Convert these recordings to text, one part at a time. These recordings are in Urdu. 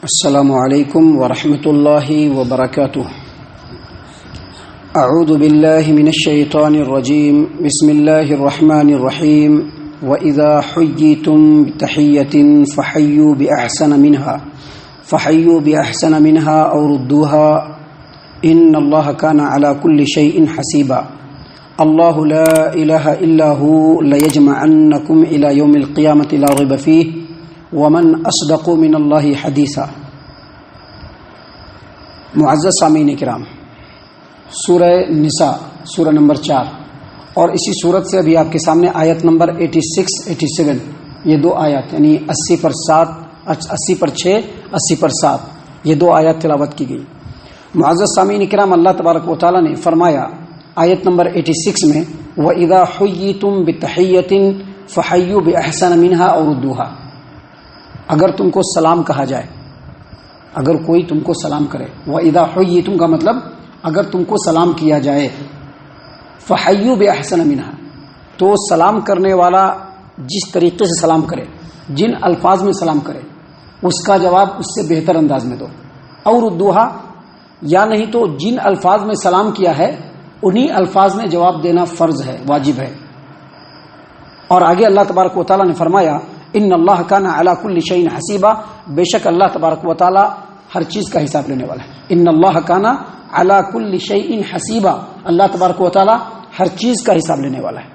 السلام علیکم ورحمۃ اللہ وبرکاتہ۔ اعوذ باللہ من الشیطان الرجیم، بسم اللہ الرحمن الرحیم۔ وَإِذَا حُيِّيتُم بِتَحِيَّةٍ فَحَيُّوا بِأَحْسَنَ مِنْهَا أَوْ رُدُّوهَا إِنَّ اللَّهَ كَانَ عَلَى كُلِّ شَيْءٍ حَسِيبًا۔ اللَّهُ لَا إِلَهَ إِلَّا هُوَ لَيَجْمَعَنَّكُمْ إِلَى يَوْمِ الْقِيَامَةِ لَا رَيْبَ فِيهِ وَمَنْ أَصْدَقُ مِنَ اللَّهِ حَدِيثًا۔ معزز سامعین کرام، سورہ نساء سورہ نمبر 4 اور اسی صورت سے ابھی آپ کے سامنے آیت نمبر 86 87 یہ دو آیات یعنی 80 پر 7 80 پر 6 80 پر 7 یہ دو آیات تلاوت کی گئی۔ معزز سامعین کرام، اللہ تبارک و تعالیٰ نے فرمایا آیت نمبر 86 میں وَإِذَا حُيِّيتُم بِتَحِيَّةٍ فَحَيُّوا بِأَحْسَنَ مِنْهَا أَوْ رُدُّوهَا۔ اگر تم کو سلام کہا جائے، اگر کوئی تم کو سلام کرے، وَإِذَا حُيِّيتُم کا مطلب اگر تم کو سلام کیا جائے، فَحَيُّوا بِأَحْسَنَ مِنْهَا تو سلام کرنے والا جس طریقے سے سلام کرے، جن الفاظ میں سلام کرے، اس کا جواب اس سے بہتر انداز میں دو۔ اور ردوہا، یا نہیں تو جن الفاظ میں سلام کیا ہے انہی الفاظ میں جواب دینا فرض ہے، واجب ہے۔ اور آگے اللہ تبارک و تعالیٰ نے فرمایا ان اللہ کان علی کل شیء حسیبا، بے شک اللہ تبارک و تعالیٰ ہر چیز کا حساب لینے والا ہے۔ ان اللہ کان علی کل شیء حسیبا، اللہ تبارک و تعالیٰ ہر چیز کا حساب لینے والا ہے۔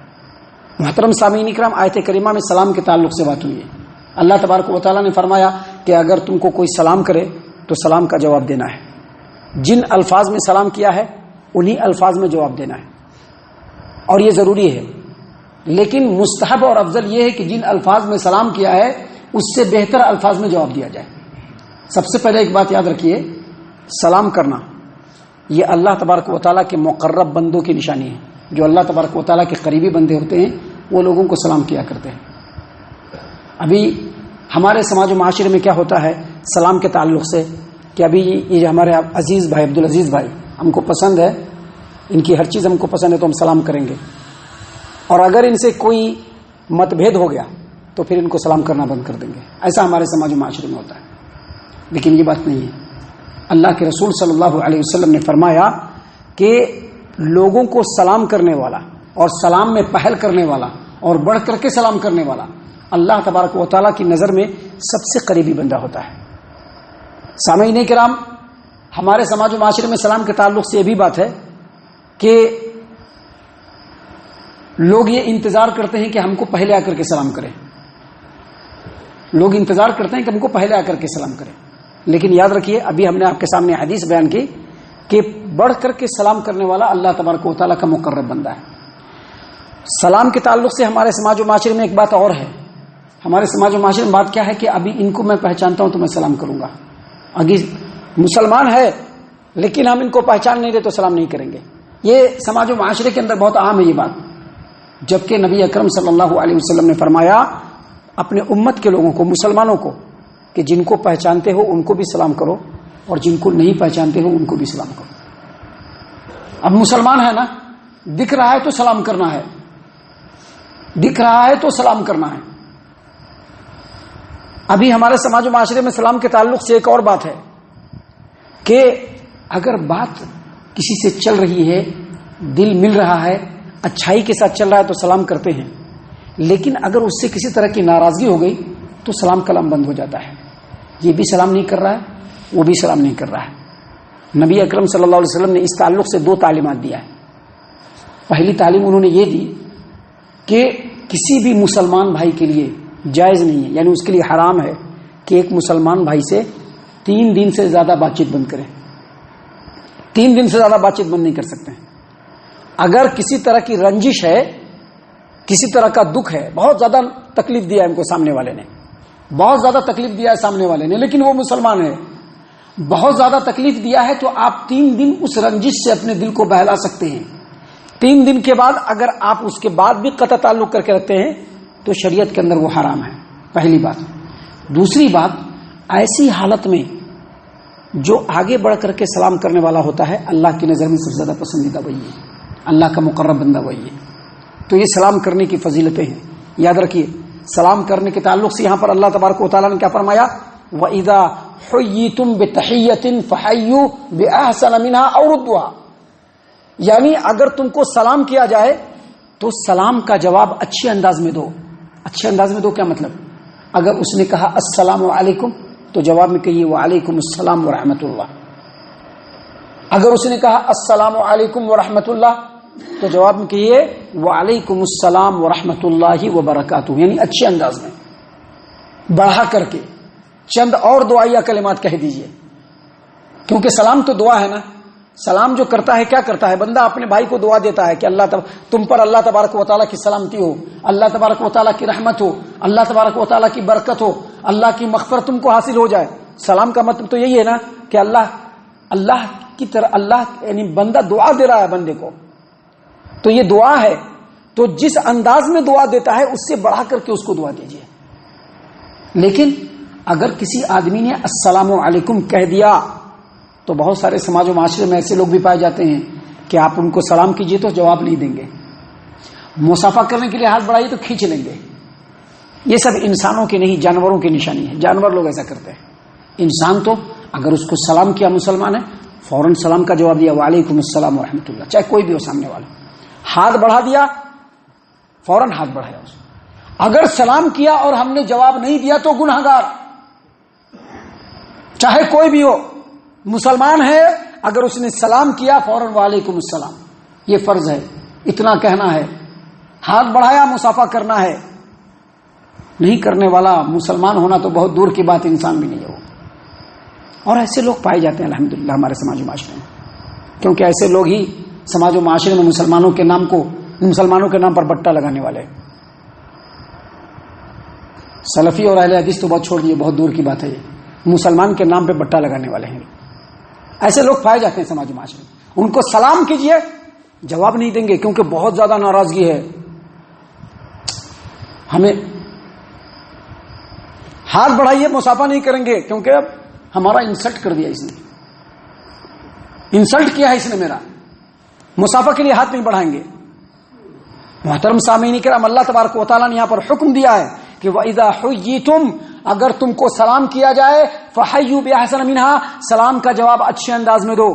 محترم سامعین کرام، آیت کریمہ میں سلام کے تعلق سے بات ہوئی ہے۔ اللہ تبارک و تعالیٰ نے فرمایا کہ اگر تم کو کوئی سلام کرے تو سلام کا جواب دینا ہے، جن الفاظ میں سلام کیا ہے انہی الفاظ میں جواب دینا ہے، اور یہ ضروری ہے۔ لیکن مستحب اور افضل یہ ہے کہ جن الفاظ میں سلام کیا ہے اس سے بہتر الفاظ میں جواب دیا جائے۔ سب سے پہلے ایک بات یاد رکھیے، سلام کرنا یہ اللہ تبارک و تعالیٰ کے مقرب بندوں کی نشانی ہے۔ جو اللہ تبارک و تعالیٰ کے قریبی بندے ہوتے ہیں وہ لوگوں کو سلام کیا کرتے ہیں۔ ابھی ہمارے سماج و معاشرے میں کیا ہوتا ہے سلام کے تعلق سے کہ ابھی یہ ہمارے عزیز بھائی عبدالعزیز بھائی ہم کو پسند ہے، ان کی ہر چیز ہم کو پسند ہے تو ہم سلام کریں گے، اور اگر ان سے کوئی مت بھید ہو گیا تو پھر ان کو سلام کرنا بند کر دیں گے۔ ایسا ہمارے سماج و معاشرے میں ہوتا ہے، لیکن یہ بات نہیں ہے۔ اللہ کے رسول صلی اللہ علیہ وسلم نے فرمایا کہ لوگوں کو سلام کرنے والا اور سلام میں پہل کرنے والا اور بڑھ کر کے سلام کرنے والا اللہ تبارک و تعالیٰ کی نظر میں سب سے قریبی بندہ ہوتا ہے۔ سامعین کرام، ہمارے سماج و معاشرے میں سلام کے تعلق سے یہ بھی بات ہے کہ لوگ یہ انتظار کرتے ہیں کہ ہم کو پہلے آ کر کے سلام کریں، لوگ انتظار کرتے ہیں کہ ہم کو پہلے آ کر کے سلام کریں، لیکن یاد رکھیے ابھی ہم نے آپ کے سامنے حدیث بیان کی کہ بڑھ کر کے سلام کرنے والا اللہ تبارک و تعالیٰ کا مقرب بندہ ہے۔ سلام کے تعلق سے ہمارے سماج و معاشرے میں ایک بات اور ہے، ہمارے سماج و معاشرے میں بات کیا ہے کہ ابھی ان کو میں پہچانتا ہوں تو میں سلام کروں گا، اگی مسلمان ہے لیکن ہم ان کو پہچان نہیں رہے تو سلام نہیں کریں گے۔ یہ سماج و معاشرے کے اندر بہت عام ہے یہ بات، جبکہ نبی اکرم صلی اللہ علیہ وسلم نے فرمایا اپنے امت کے لوگوں کو، مسلمانوں کو، کہ جن کو پہچانتے ہو ان کو بھی سلام کرو اور جن کو نہیں پہچانتے ہو ان کو بھی سلام کرو۔ اب مسلمان ہے نا، دکھ رہا ہے تو سلام کرنا ہے، دکھ رہا ہے تو سلام کرنا ہے۔ ابھی ہمارے سماج و معاشرے میں سلام کے تعلق سے ایک اور بات ہے کہ اگر بات کسی سے چل رہی ہے، دل مل رہا ہے، اچھائی کے ساتھ چل رہا ہے تو سلام کرتے ہیں، لیکن اگر اس سے کسی طرح کی ناراضگی ہو گئی تو سلام کلام بند ہو جاتا ہے۔ یہ بھی سلام نہیں کر رہا ہے، وہ بھی سلام نہیں کر رہا ہے۔ نبی اکرم صلی اللہ علیہ وسلم نے اس تعلق سے دو تعلیمات دیا ہے۔ پہلی تعلیم انہوں نے یہ دی کہ کسی بھی مسلمان بھائی کے لیے جائز نہیں ہے، یعنی اس کے لیے حرام ہے کہ ایک مسلمان بھائی سے 3 دن سے زیادہ بات چیت بند کرے، 3 دن سے زیادہ بات چیت بند نہیں کر سکتے ہیں۔ اگر کسی طرح کی رنجش ہے، کسی طرح کا دکھ ہے، بہت زیادہ تکلیف دیا ہے ہم کو سامنے والے نے، بہت زیادہ تکلیف دیا ہے سامنے والے نے، لیکن وہ مسلمان ہے، بہت زیادہ تکلیف دیا ہے تو آپ 3 دن اس رنجش سے اپنے دل کو بہلا سکتے ہیں۔ 3 دن کے بعد اگر آپ اس کے بعد بھی قطع تعلق کر کے رکھتے ہیں تو شریعت کے اندر وہ حرام ہے، پہلی بات۔ دوسری بات، ایسی حالت میں جو آگے بڑھ کر کے سلام کرنے والا ہوتا ہے اللہ کی نظر میں سب سے زیادہ پسندیدہ وہی ہے، اللہ کا مقرب بندہ وہی ہے۔ تو یہ سلام کرنے کی فضیلتیں ہیں، یاد رکھیے۔ سلام کرنے کے تعلق سے یہاں پر اللہ تبارک و تعالیٰ نے کیا فرمایا، وَإِذَا حییتم بتحیۃ فحیوا باحسن منها او ردوها، یعنی اگر تم کو سلام کیا جائے تو سلام کا جواب اچھے انداز میں دو. اچھے انداز میں دو کیا مطلب؟ اگر اس نے کہا السلام علیکم تو جواب میں کہیے وعلیکم السلام ورحمۃ اللہ. اگر اس نے کہا السلام علیکم ورحمۃ اللہ تو جواب میں کہیے وعلیکم السلام ورحمۃ اللہ وبرکاتہ، یعنی اچھے انداز میں بڑھا کر کے چند اور دعائیہ کلمات کہہ دیجئے، کیونکہ سلام تو دعا ہے نا. سلام جو کرتا ہے کیا کرتا ہے؟ بندہ اپنے بھائی کو دعا دیتا ہے کہ تم پر اللہ تبارک و تعالیٰ کی سلامتی ہو، اللہ تبارک و تعالیٰ کی رحمت ہو، اللہ تبارک و تعالیٰ کی برکت ہو، اللہ کی مغفرت تم کو حاصل ہو جائے. سلام کا مطلب تو یہی ہے نا کہ اللہ کی طرح اللہ یعنی بندہ دعا دے رہا ہے بندے کو، تو یہ دعا ہے. تو جس انداز میں دعا دیتا ہے اس سے بڑھا کر کے اس کو دعا دیجیے. لیکن اگر کسی آدمی نے السلام علیکم کہہ دیا تو بہت سارے سماج و معاشرے میں ایسے لوگ بھی پائے جاتے ہیں کہ آپ ان کو سلام کیجئے تو جواب نہیں دیں گے، مصافحہ کرنے کے لیے ہاتھ بڑھائیے تو کھینچ لیں گے. یہ سب انسانوں کی نہیں جانوروں کی نشانی ہے. جانور لوگ ایسا کرتے ہیں. انسان تو اگر اس کو سلام کیا مسلمان ہے فوراً سلام کا جواب دیا وعلیکم السلام ورحمۃ اللہ، چاہے کوئی بھی ہو سامنے والا. ہاتھ بڑھا دیا فوراً ہاتھ بڑھایا اس. اگر سلام کیا اور ہم نے جواب نہیں دیا تو گنہگار، چاہے کوئی بھی ہو. مسلمان ہے اگر اس نے سلام کیا فوراً وعلیکم السلام، یہ فرض ہے، اتنا کہنا ہے. ہاتھ بڑھایا مصافحہ کرنا ہے. نہیں کرنے والا مسلمان ہونا تو بہت دور کی بات، انسان بھی نہیں ہے وہ. اور ایسے لوگ پائے جاتے ہیں الحمدللہ ہمارے سماج و معاشرے میں، کیونکہ ایسے لوگ ہی سماج و معاشرے میں مسلمانوں کے نام پر بٹا لگانے والے. سلفی اور اہل حدیث تو بہت چھوڑ دیے، بہت دور کی بات ہے. یہ مسلمان کے نام پہ بٹا لگانے والے ہیں. ایسے لوگ پائے جاتے ہیں سماج و معاشرے میں. ان کو سلام کیجئے جواب نہیں دیں گے کیونکہ بہت زیادہ ناراضگی ہے. ہمیں ہاتھ بڑھائیے مصافحہ نہیں کریں گے کیونکہ اب ہمارا انسلٹ کر دیا، اس نے انسلٹ کیا ہے، اس نے میرا. مصافحہ کے لیے ہاتھ نہیں بڑھائیں گے. محترم سامعین کرام، اللہ تبارک و تعالیٰ نے یہاں پر حکم دیا ہے کہ وَإِذَا حُيِّيتُمْ، اگر تم کو سلام کیا جائے فَحَيُّوا بِأَحْسَنَ مِنْهَا، سلام کا جواب اچھے انداز میں دو.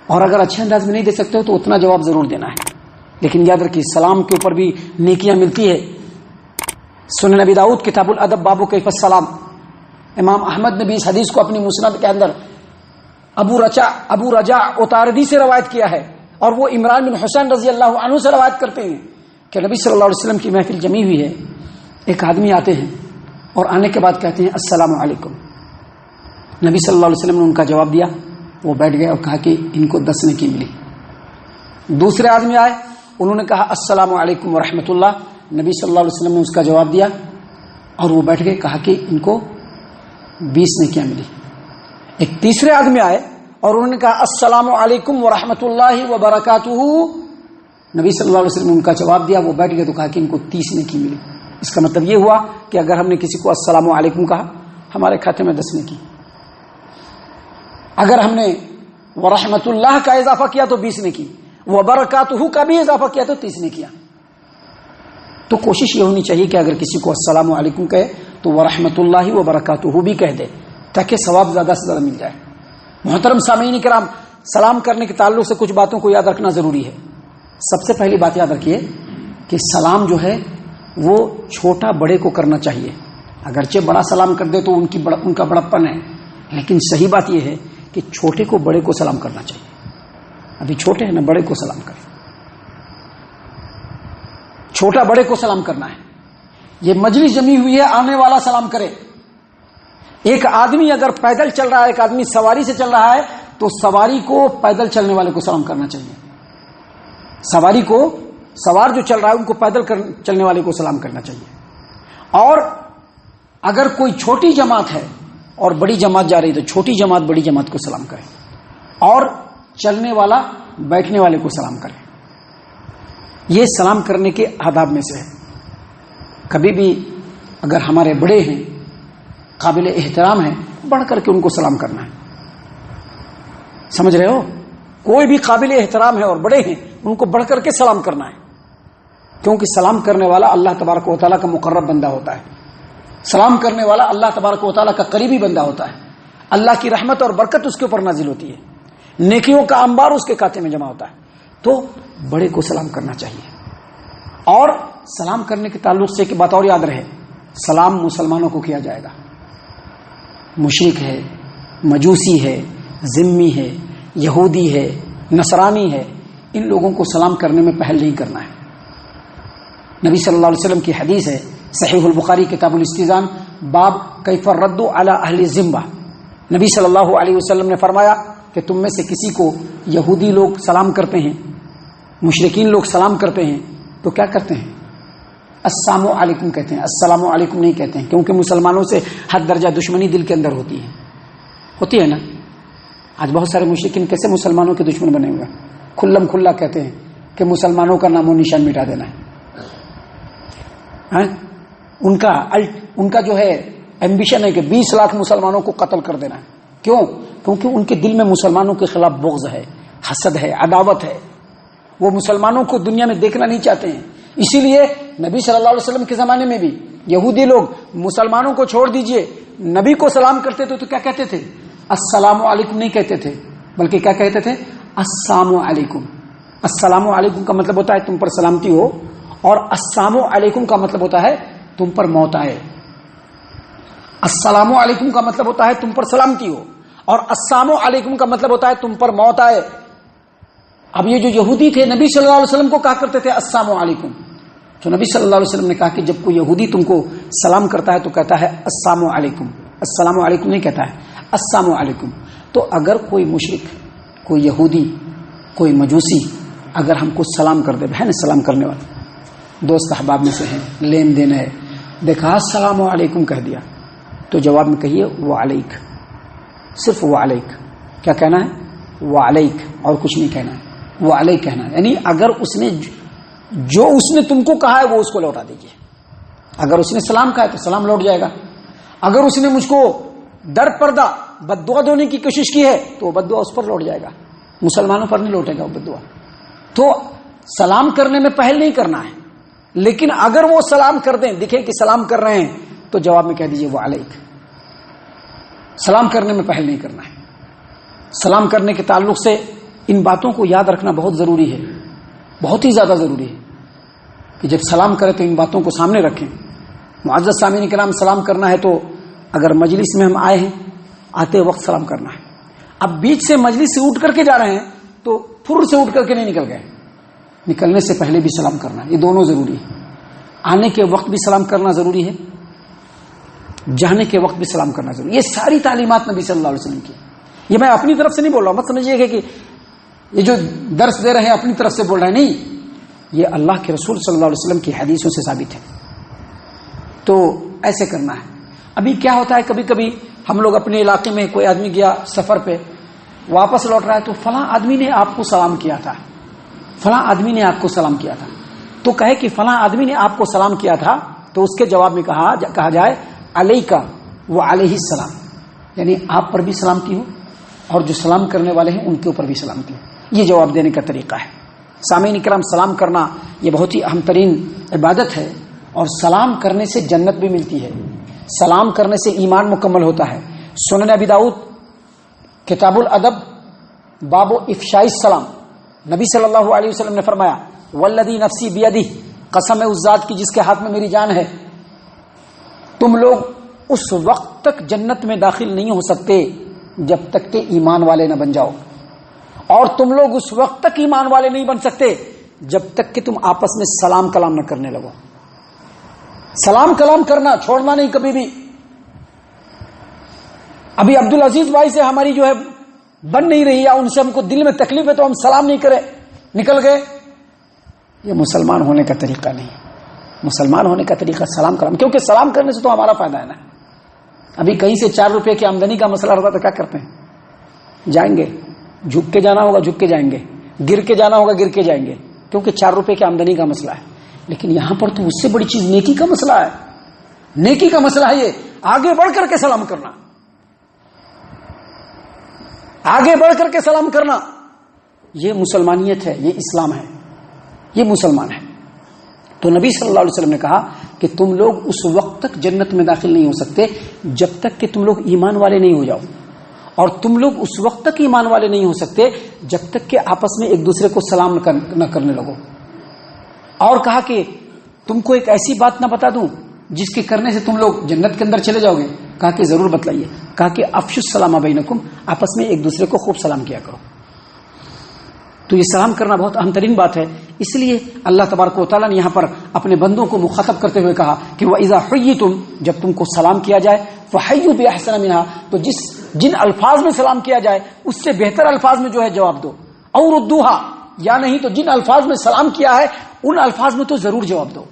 اور اگر اچھے انداز میں نہیں دے سکتے ہو تو اتنا جواب ضرور دینا ہے. لیکن یاد رکھیے سلام کے اوپر بھی نیکیاں ملتی ہے. سنن نبی داؤد کتاب الادب باب کیف السلام، امام احمد نے بھی اس حدیث کو اپنی مسند کے اندر ابو رجا اتاردی سے روایت کیا ہے، اور وہ عمران بن حسین رضی اللہ عنہ سے روایت کرتے ہیں کہ نبی صلی اللہ علیہ وسلم کی محفل جمی ہوئی ہے. ایک آدمی آتے ہیں اور آنے کے بعد کہتے ہیں السلام علیکم. نبی صلی اللہ علیہ وسلم نے ان کا جواب دیا، وہ بیٹھ گئے اور کہا کہ ان کو 10 نیکی ملی. دوسرے آدمی آئے، انہوں نے کہا السلام علیکم ورحمۃ اللہ. نبی صلی اللہ علیہ وسلم نے اس کا جواب دیا اور وہ بیٹھ گئے، کہا کہ ان کو 20 نیکیاں ملی. ایک تیسرے آدمی آئے اور انہوں نے کہا السلام علیکم ورحمۃ اللہ وبرکاتہ. نبی صلی اللہ علیہ وسلم نے ان کا جواب دیا، وہ بیٹھ گئے تو کہا کہ ان کو 30 نیکی ملی. اس کا مطلب یہ ہوا کہ اگر ہم نے کسی کو السلام علیکم کہا ہمارے کھاتے میں 10 نیکی، اگر ہم نے ورحمۃ اللہ کا اضافہ کیا تو 20 نیکی، وبرکاتہ کا بھی اضافہ کیا تو 30 نیکیاں. تو کوشش یہ ہونی چاہیے کہ اگر کسی کو السلام علیکم کہے تو ورحمۃ اللہ وبرکاتہ بھی کہہ دے تاکہ ثواب زیادہ سے زیادہ مل جائے. محترم سامعین کرام، سلام کرنے کے تعلق سے کچھ باتوں کو یاد رکھنا ضروری ہے. سب سے پہلی بات یاد رکھیے کہ سلام جو ہے وہ چھوٹا بڑے کو کرنا چاہیے. اگرچہ بڑا سلام کر دے تو ان کا بڑپن ہے، لیکن صحیح بات یہ ہے کہ چھوٹے کو بڑے کو سلام کرنا چاہیے. ابھی چھوٹے ہیں نا، بڑے کو سلام کریں. چھوٹا بڑے کو سلام کرنا ہے. یہ مجلس جمی ہوئی ہے، آنے والا سلام کرے. ایک آدمی اگر پیدل چل رہا ہے، ایک آدمی سواری سے چل رہا ہے تو سواری کو پیدل چلنے والے کو سلام کرنا چاہیے. سواری کو، سوار جو چل رہا ہے ان کو پیدل چلنے والے کو سلام کرنا چاہیے. اور اگر کوئی چھوٹی جماعت ہے اور بڑی جماعت جا رہی تو چھوٹی جماعت بڑی جماعت کو سلام کرے، اور چلنے والا بیٹھنے والے کو سلام کرے. یہ سلام کرنے کے آداب میں سے ہے. کبھی بھی اگر ہمارے بڑے ہیں، قابل احترام ہیں، بڑھ کر کے ان کو سلام کرنا ہے. سمجھ رہے ہو؟ کوئی بھی قابل احترام ہے اور بڑے ہیں ان کو بڑھ کر کے سلام کرنا ہے، کیونکہ سلام کرنے والا اللہ تبارک و تعالیٰ کا مقرب بندہ ہوتا ہے. سلام کرنے والا اللہ تبارک و تعالیٰ کا قریبی بندہ ہوتا ہے، اللہ کی رحمت اور برکت اس کے اوپر نازل ہوتی ہے، نیکیوں کا انبار اس کے کھاتے میں جمع ہوتا ہے. تو بڑے کو سلام کرنا چاہیے. اور سلام کرنے کے تعلق سے ایک بات اور یاد رہے، سلام مسلمانوں کو کیا جائے گا. مشرک ہے، مجوسی ہے، ذمی ہے، یہودی ہے، نصرانی ہے، ان لوگوں کو سلام کرنے میں پہل نہیں کرنا ہے. نبی صلی اللہ علیہ وسلم کی حدیث ہے، صحیح البخاری کتاب الاستئذان، باب کیف الرد علی اہل الذمہ. نبی صلی اللہ علیہ وسلم نے فرمایا کہ تم میں سے کسی کو یہودی لوگ سلام کرتے ہیں، مشرکین لوگ سلام کرتے ہیں تو کیا کرتے ہیں؟ السلام علیکم کہتے ہیں، السلام علیکم نہیں کہتے ہیں، کیونکہ مسلمانوں سے حد درجہ دشمنی دل کے اندر ہوتی ہے نا. آج بہت سارے مشرکین کیسے مسلمانوں کے دشمن بنے ہوئے، کھلم کھلا کہتے ہیں کہ مسلمانوں کا نام و نشان مٹا دینا ہے. ان کا جو ہے ایمبیشن ہے کہ 20 لاکھ مسلمانوں کو قتل کر دینا ہے. کیوں؟ کیونکہ ان کے دل میں مسلمانوں کے خلاف بغض ہے، حسد ہے، عداوت ہے. وہ مسلمانوں کو دنیا میں دیکھنا نہیں چاہتے ہیں. اسی لیے نبی صلی اللہ علیہ وسلم کے زمانے میں بھی یہودی لوگ مسلمانوں کو چھوڑ دیجئے، نبی کو سلام کرتے تھے تو کیا کہتے تھے؟ السلام علیکم نہیں کہتے تھے، بلکہ کیا کہتے تھے؟ السلام علیکم. السلام علیکم کا مطلب ہوتا ہے تم پر سلامتی ہو، اور السلام علیکم کا مطلب ہوتا ہے تم پر موت آئے. السلام علیکم کا مطلب ہوتا ہے تم پر سلامتی ہو، اور السلام علیکم کا مطلب ہوتا ہے تم پر موت آئے. اب یہ جو یہودی تھے نبی صلی اللہ علیہ وسلم کو کہا کرتے تھے السلام علیکم. تو نبی صلی اللہ علیہ وسلم نے کہا کہ جب کوئی یہودی تم کو سلام کرتا ہے تو کہتا ہے السلام علیکم، السلام علیکم نہیں کہتا ہے، السلام علیکم. تو اگر کوئی مشرک، کوئی یہودی، کوئی مجوسی اگر ہم کو سلام کر دے، بہن سلام کرنے والے دوست احباب میں سے ہیں، لین دین ہے، دیکھا السلام علیکم کہہ دیا تو جواب میں کہیے وعلیک، صرف وعلیک. کیا کہنا ہے؟ وعلیک، اور کچھ نہیں کہنا ہے، وعلیک کہنا ہے. یعنی اگر اس نے جو اس نے تم کو کہا ہے وہ اس کو لوٹا دیجیے. اگر اس نے سلام کہا ہے تو سلام لوٹ جائے گا. اگر اس نے مجھ کو در پردہ بد دعا دینے کی کوشش کی ہے تو وہ بد دعا اس پر لوٹ جائے گا، مسلمانوں پر نہیں لوٹے گا وہ بد دعا. تو سلام کرنے میں پہل نہیں کرنا ہے، لیکن اگر وہ سلام کر دیں، دکھے کہ سلام کر رہے ہیں تو جواب میں کہہ دیجیے وعلیک. سلام کرنے میں پہل نہیں کرنا ہے. سلام کرنے کے تعلق سے ان باتوں کو یاد رکھنا بہت ضروری ہے، بہت ہی زیادہ ضروری ہے کہ جب سلام کریں تو ان باتوں کو سامنے رکھیں. معزز سامعین کرام، سلام کرنا ہے تو اگر مجلس میں ہم آئے ہیں، آتے وقت سلام کرنا ہے. اب بیچ سے مجلس سے اٹھ کر کے جا رہے ہیں تو پھر سے اٹھ کر کے نہیں نکل گئے، نکلنے سے پہلے بھی سلام کرنا ہے. یہ دونوں ضروری ہے. آنے کے وقت بھی سلام کرنا ضروری ہے، جانے کے وقت بھی سلام کرنا ضروری ہے. یہ ساری تعلیمات نبی صلی اللہ علیہ وسلم کی. یہ میں اپنی طرف سے نہیں بول رہا ہوں، مت سمجھیے کہ یہ جو درس دے رہے ہیں اپنی طرف سے بول رہے ہیں، نہیں، یہ اللہ کے رسول صلی اللہ علیہ وسلم کی حدیثوں سے ثابت ہے. تو ایسے کرنا ہے. ابھی کیا ہوتا ہے، کبھی کبھی ہم لوگ اپنے علاقے میں کوئی آدمی گیا سفر پہ، واپس لوٹ رہا ہے تو فلاں آدمی نے آپ کو سلام کیا تھا، فلاں آدمی نے آپ کو سلام کیا تھا. تو کہے کہ فلاں آدمی نے آپ کو سلام کیا تھا تو اس کے جواب میں کہا جائے علیکہ وعلیہ السلام، یعنی آپ پر بھی سلامتی ہو اور جو سلام کرنے والے ہیں ان کے اوپر بھی سلامتی ہو. یہ جواب دینے کا طریقہ ہے. سامعین کرام، سلام کرنا یہ بہت ہی اہم ترین عبادت ہے، اور سلام کرنے سے جنت بھی ملتی ہے، سلام کرنے سے ایمان مکمل ہوتا ہے. سنن ابی داؤد کتاب الادب باب افشاء السلام، نبی صلی اللہ علیہ وسلم نے فرمایا والذی نفسی بیدہ، قسم ہے اس ذات کی جس کے ہاتھ میں میری جان ہے، تم لوگ اس وقت تک جنت میں داخل نہیں ہو سکتے جب تک کہ ایمان والے نہ بن جاؤ، اور تم لوگ اس وقت تک ایمان والے نہیں بن سکتے جب تک کہ تم آپس میں سلام کلام نہ کرنے لگو. سلام کلام کرنا چھوڑنا نہیں کبھی بھی. ابھی عبدالعزیز بھائی سے ہماری جو ہے بن نہیں رہی، یا ان سے ہم کو دل میں تکلیف ہے تو ہم سلام نہیں کرے، نکل گئے. یہ مسلمان ہونے کا طریقہ نہیں. مسلمان ہونے کا طریقہ سلام کلام، کیونکہ سلام کرنے سے تو ہمارا فائدہ ہے نا. ابھی کہیں سے 4 روپے کی آمدنی کا مسئلہ رہتا تو کیا کرتے ہیں؟ جائیں گے، جھک کے جانا ہوگا جھک کے جائیں گے، گر کے جانا ہوگا گر کے جائیں گے، کیونکہ 4 روپے کی آمدنی کا مسئلہ ہے. لیکن یہاں پر تو اس سے بڑی چیز نیکی کا مسئلہ ہے. نیکی کا مسئلہ ہے یہ آگے بڑھ کر کے سلام کرنا، آگے بڑھ کر کے سلام کرنا. یہ مسلمانیت ہے، یہ اسلام ہے، یہ مسلمان ہے. تو نبی صلی اللہ علیہ وسلم نے کہا کہ تم لوگ اس وقت تک جنت میں داخل نہیں ہو سکتے جب تک کہ تم لوگ ایمان والے نہیں ہو جاؤ، اور تم لوگ اس وقت تک ایمان والے نہیں ہو سکتے جب تک کہ آپس میں ایک دوسرے کو سلام نہ کرنے لگو۔ اور کہا کہ تم کو ایک ایسی بات نہ بتا دوں جس کے کرنے سے تم لوگ جنت کے اندر چلے جاؤ گے؟ کہا کہ ضرور بتلائیے۔ کہا کہ افشوا السلام بینکم، آپس میں ایک دوسرے کو خوب سلام کیا کرو۔ تو یہ سلام کرنا بہت اہم ترین بات ہے، اس لیے اللہ تبارک و تعالیٰ نے یہاں پر اپنے بندوں کو مخاطب کرتے ہوئے کہا کہ وَإِذَا حُيِّتُمْ، جب تم کو سلام کیا جائے، فَحَيُّوا بِأَحْسَنَ مِنْهَا، تو جن الفاظ میں سلام کیا جائے اس سے بہتر الفاظ میں جو ہے جواب دو، اور ردوها، یا نہیں تو جن الفاظ میں سلام کیا ہے ان الفاظ میں تو ضرور جواب دو۔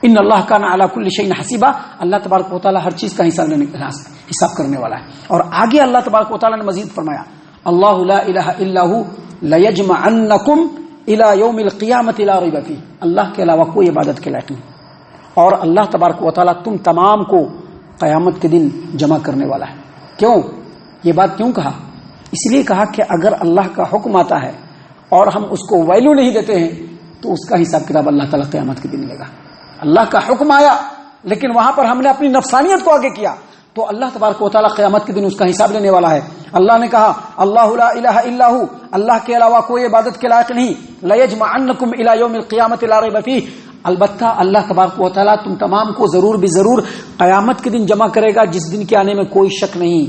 ان اللہ کان علی کل شیء حسیبا، اللہ تبارک و تعالیٰ ہر چیز کا حساب کرنے والا ہے۔ اور آگے اللہ تبارک و تعالیٰ نے مزید فرمایا اللہ لا الہ الا هو لیجمعنکم الی یوم القیامۃ لا ریب فیہ، اللہ کے علاوہ کوئی عبادت کے لائق نہیں، اور اللہ تبارک و تعالیٰ تم تمام کو قیامت کے دن جمع کرنے والا ہے۔ کیوں یہ بات کیوں کہا؟ اس لیے کہا کہ اگر اللہ کا حکم آتا ہے اور ہم اس کو ویلو نہیں دیتے ہیں تو اس کا حساب کتاب اللہ تعالیٰ قیامت کے دن لے گا۔ اللہ کا حکم آیا لیکن وہاں پر ہم نے اپنی نفسانیت کو آگے کیا تو اللہ تبارک و تعالیٰ قیامت کے دن اس کا حساب لینے والا ہے۔ اللہ نے کہا اللہ لا الہ الا ہو، اللہ کے علاوہ کوئی عبادت کے لائق نہیں، لیجمعنکم الی یوم القیامۃ لا ریب فیہ، البتہ اللہ تبارک و تعالیٰ تم تمام کو ضرور بھی ضرور قیامت کے دن جمع کرے گا جس دن کے آنے میں کوئی شک نہیں۔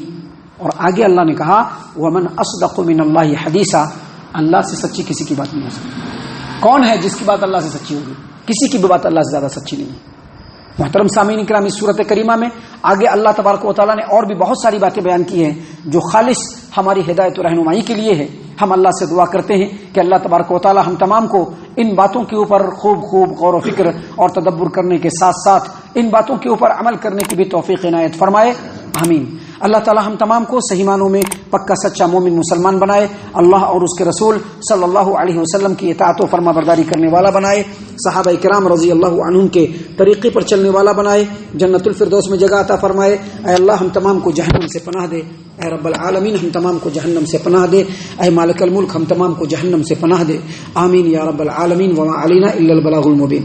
اور آگے اللہ نے کہا ومن اصدق من اللہ حدیثا، اللہ سے سچی کسی کی بات نہیں ہو سکتی۔ کون ہے جس کی بات اللہ سے سچی ہوگی؟ کسی کی بھی بات اللہ سے زیادہ سچی نہیں ہے۔ محترم سامعین کرام، اس صورت کریمہ میں آگے اللہ تبارک و تعالیٰ نے اور بھی بہت ساری باتیں بیان کی ہیں جو خالص ہماری ہدایت و رہنمائی کے لیے ہے۔ ہم اللہ سے دعا کرتے ہیں کہ اللہ تبارک و تعالیٰ ہم تمام کو ان باتوں کے اوپر خوب غور و فکر اور تدبر کرنے کے ساتھ ساتھ ان باتوں کے اوپر عمل کرنے کی بھی توفیق عنایت فرمائے، آمین۔ اللہ تعالیٰ ہم تمام کو صحیح معنوں میں پکا سچا مومن مسلمان بنائے، اللہ اور اس کے رسول صلی اللہ علیہ وسلم کی اطاعت و فرما برداری کرنے والا بنائے، صحابہ کرام رضی اللہ عنہم کے طریقے پر چلنے والا بنائے، جنت الفردوس میں جگہ عطا فرمائے۔ اے اللہ ہم تمام کو جہنم سے پناہ دے، اے رب العالمین ہم تمام کو جہنم سے پناہ دے، اے مالک الملک ہم تمام کو جہنم سے پناہ دے، آمین یا رب العالمین۔ وما علینا الا البلاغ المبین۔